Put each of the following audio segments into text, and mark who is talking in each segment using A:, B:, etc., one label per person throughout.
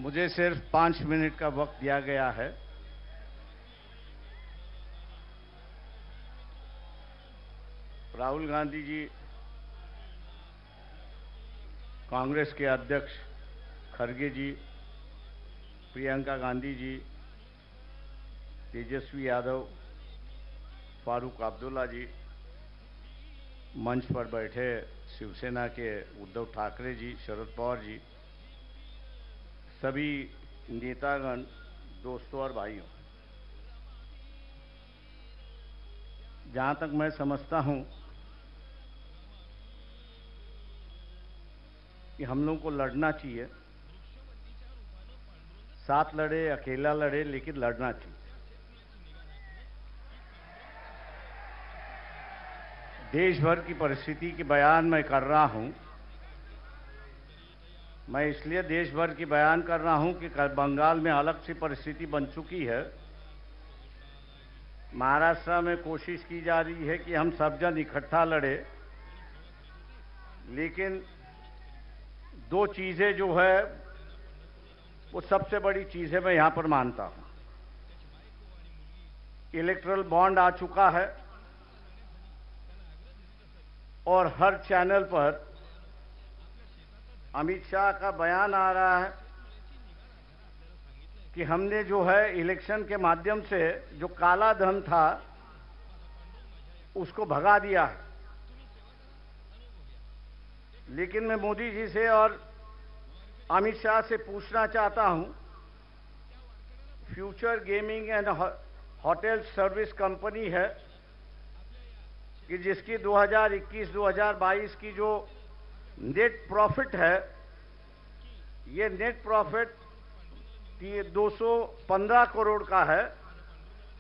A: मुझे सिर्फ 5 मिनट का वक्त दिया गया है। राहुल गांधी जी, कांग्रेस के अध्यक्ष खड़गे जी, प्रियंका गांधी जी, तेजस्वी यादव, फारूक अब्दुल्ला जी, मंच पर बैठे शिवसेना के उद्धव ठाकरे जी, शरद पवार जी, सभी नेतागण, दोस्तों और भाइयों, जहां तक मैं समझता हूं कि हम लोगों को लड़ना चाहिए, साथ लड़े, अकेला लड़े, लेकिन लड़ना चाहिए। देश भर की परिस्थिति की बयान मैं कर रहा हूं। मैं इसलिए देश भर की बयान कर रहा हूं कि बंगाल में अलग सी परिस्थिति बन चुकी है। महाराष्ट्र में कोशिश की जा रही है कि हम सब जन इकट्ठा लड़े, लेकिन दो चीजें जो है वो सबसे बड़ी चीजें मैं यहां पर मानता हूं। इलेक्टरल बॉन्ड आ चुका है और हर चैनल पर अमित शाह का बयान आ रहा है कि हमने जो है इलेक्शन के माध्यम से जो काला धन था उसको भगा दिया है। लेकिन मैं मोदी जी से और अमित शाह से पूछना चाहता हूं, future gaming and hotel service company है कि जिसकी 2021-2022 की जो नेट प्रॉफिट है, ये नेट प्रॉफिट 215 करोड़ का है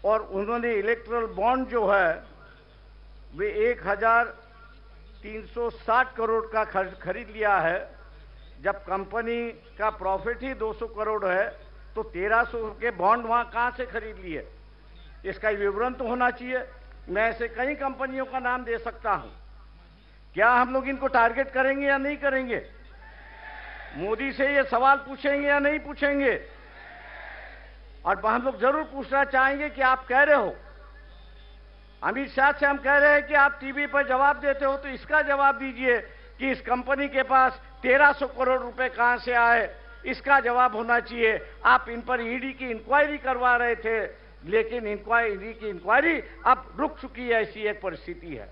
A: और उन्होंने इलेक्ट्रल बॉन्ड जो है वे 1360 करोड़ का खरीद लिया है। जब कंपनी का प्रॉफिट ही 200 करोड़ है तो 1300 के बॉन्ड वहां कहां से खरीद लिए? इसका विवरण तो होना चाहिए। मैं ऐसे कई कंपनियों का नाम दे सकता हूं। क्या हम लोग इनको टारगेट करेंगे या नहीं करेंगे? मोदी से ये सवाल पूछेंगे या नहीं पूछेंगे? और हम लोग जरूर पूछना चाहेंगे कि आप कह रहे हो, अमित शाह से हम कह रहे हैं कि आप टीवी पर जवाब देते हो, तो इसका जवाब दीजिए कि इस कंपनी के पास 1300 करोड़ रुपए कहां से आए, इसका जवाब होना चाहिए। आप इन पर ईडी की इंक्वायरी करवा रहे थे, लेकिन ईडी की इंक्वायरी अब रुक चुकी है। ऐसी एक परिस्थिति है।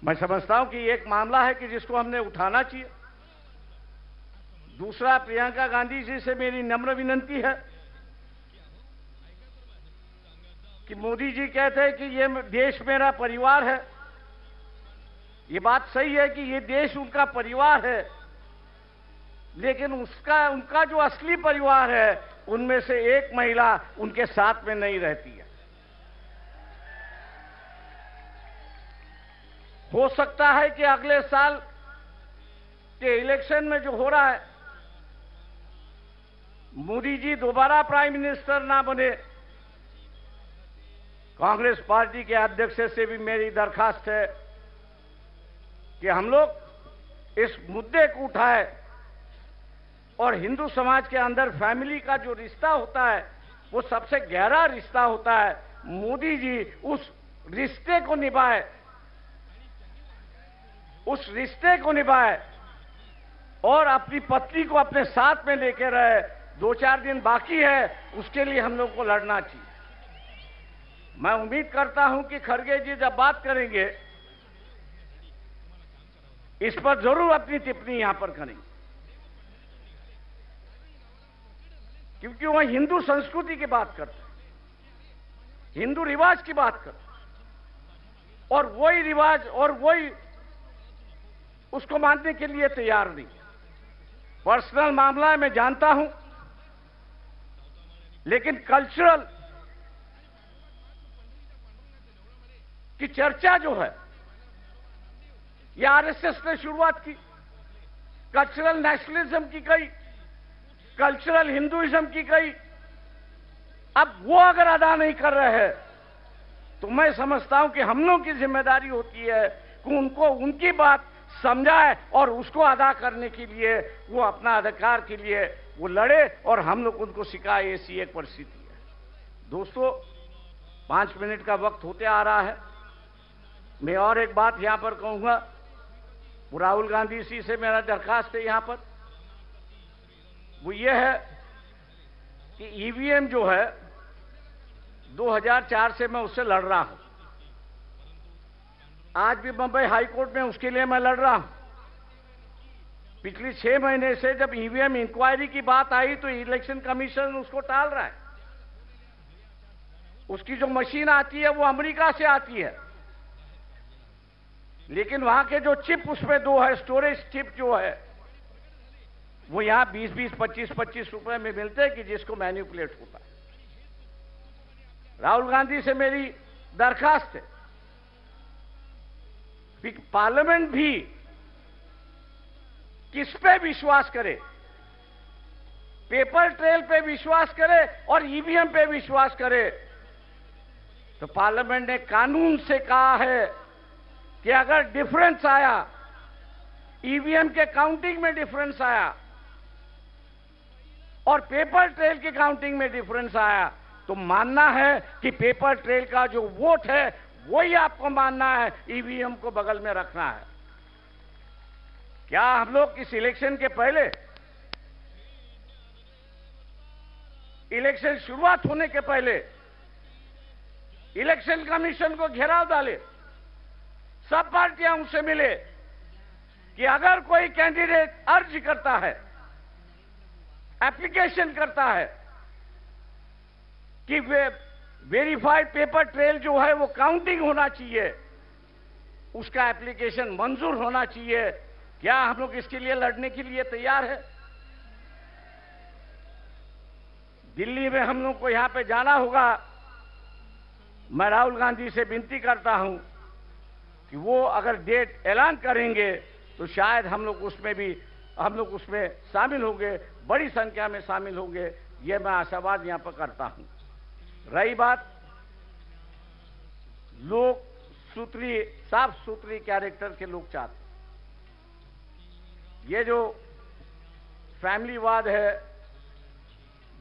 A: मैं समझता हूं कि एक मामला है कि जिसको हमने उठाना चाहिए। दूसरा, प्रियंका गांधी जी से मेरी नम्र विनती है कि मोदी जी कहते हैं कि ये देश मेरा परिवार है। ये बात सही है कि ये देश उनका परिवार है, लेकिन उनका जो असली परिवार है उनमें से एक महिला उनके साथ में नहीं रहती है। हो सकता है कि अगले साल के इलेक्शन में जो हो रहा है, मोदी जी दोबारा प्राइम मिनिस्टर ना बने। कांग्रेस पार्टी के अध्यक्ष से भी मेरी दरखास्त है कि हम लोग इस मुद्दे को उठाए और हिंदू समाज के अंदर फैमिली का जो रिश्ता होता है वो सबसे गहरा रिश्ता होता है। मोदी जी उस रिश्ते को निभाए, उस रिश्ते को निभाए और अपनी पत्नी को अपने साथ में लेकर रहे। 2-4 दिन बाकी है, उसके लिए हम लोग को लड़ना चाहिए। मैं उम्मीद करता हूं कि खड़गे जी जब बात करेंगे इस पर जरूर अपनी टिप्पणी यहां पर करेंगे, क्योंकि वह हिंदू संस्कृति की बात करते हैं, हिंदू रिवाज की बात करते हैं, और वही रिवाज और वही उसको मानने के लिए तैयार नहीं। पर्सनल मामला है, मैं जानता हूं, लेकिन कल्चरल की चर्चा जो है ये आरएसएस ने शुरुआत की, कल्चरल नेशनलिज्म की गई, कल्चरल हिंदुइज्म की गई। अब वो अगर अदा नहीं कर रहे हैं तो मैं समझता हूं कि हम लोगों की जिम्मेदारी होती है कि उनको उनकी बात समझा है और उसको अदा करने के लिए वो अपना अधिकार के लिए वो लड़े और हम लोग उनको सिखाए, ऐसी एक परिस्थिति है। दोस्तों, 5 मिनट का वक्त होते आ रहा है। मैं और एक बात यहां पर कहूंगा, वो राहुल गांधी जी से मेरा दरखास्त है यहां पर, वो ये है कि ईवीएम जो है 2004 से मैं उससे लड़ रहा हूं, आज भी बंबई हाई कोर्ट में उसके लिए मैं लड़ रहा हूं। पिछले 6 महीने से जब ईवीएम इंक्वायरी की बात आई तो इलेक्शन कमीशन उसको टाल रहा है। उसकी जो मशीन आती है वो अमेरिका से आती है, लेकिन वहां के जो चिप उसमें 2 है, स्टोरेज चिप जो है, वो यहां 20-20, 25-25 रुपए में मिलते हैं कि जिसको मैनिपुलेट होता है। राहुल गांधी से मेरी दरखास्त है कि पार्लियामेंट भी किस पे विश्वास करे, पेपर ट्रेल पे विश्वास करे और ईवीएम पे विश्वास करे। तो पार्लियामेंट ने कानून से कहा है कि अगर डिफरेंस आया, ईवीएम के काउंटिंग में डिफरेंस आया और पेपर ट्रेल की काउंटिंग में डिफरेंस आया, तो मानना है कि पेपर ट्रेल का जो वोट है वही आपको मानना है, ईवीएम को बगल में रखना है। क्या हम लोग इस इलेक्शन के पहले, इलेक्शन शुरुआत होने के पहले इलेक्शन कमीशन को घेराव डाले, सब पार्टियां उनसे मिले कि अगर कोई कैंडिडेट अर्ज करता है, एप्लीकेशन करता है कि वेरीफाइड पेपर ट्रेल जो है वो काउंटिंग होना चाहिए, उसका एप्लीकेशन मंजूर होना चाहिए, क्या हम लोग इसके लिए लड़ने के लिए तैयार है? दिल्ली में हम लोग को यहां पे जाना होगा। मैं राहुल गांधी से विनती करता हूं कि वो अगर डेट ऐलान करेंगे तो शायद हम लोग उसमें शामिल होंगे, बड़ी संख्या में शामिल होंगे, ये मैं आशावाद यहां पर करता हूं। रही बात लोग साफ सुथरी कैरेक्टर के लोग चाहते, ये जो फैमिलीवाद है,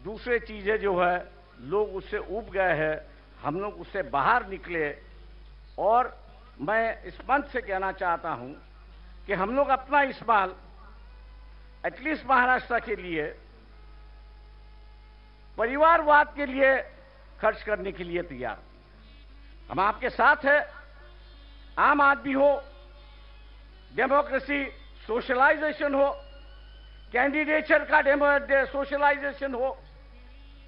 A: दूसरे चीजें जो है, लोग उससे ऊब गए हैं, हम लोग उससे बाहर निकले। और मैं इस मंच से कहना चाहता हूं कि हम लोग अपना इस्तेमाल एटलीस्ट महाराष्ट्र के लिए परिवारवाद के लिए खर्च करने के लिए तैयार। हम आपके साथ हैं, आम आदमी हो, डेमोक्रेसी सोशलाइजेशन हो, कैंडिडेचर का सोशलाइजेशन हो,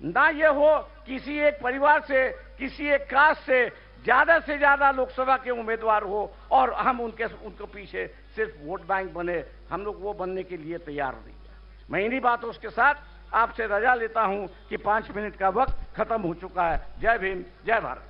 A: ना ये हो किसी एक परिवार से, किसी एक कास्ट से ज्यादा लोकसभा के उम्मीदवार हो और हम उनको पीछे सिर्फ वोट बैंक बने। हम लोग वो बनने के लिए तैयार नहीं है। मैं इन्हीं बातों के साथ आपसे रजा लेता हूं कि 5 मिनट का वक्त खत्म हो चुका है। जय भीम, जय भारत।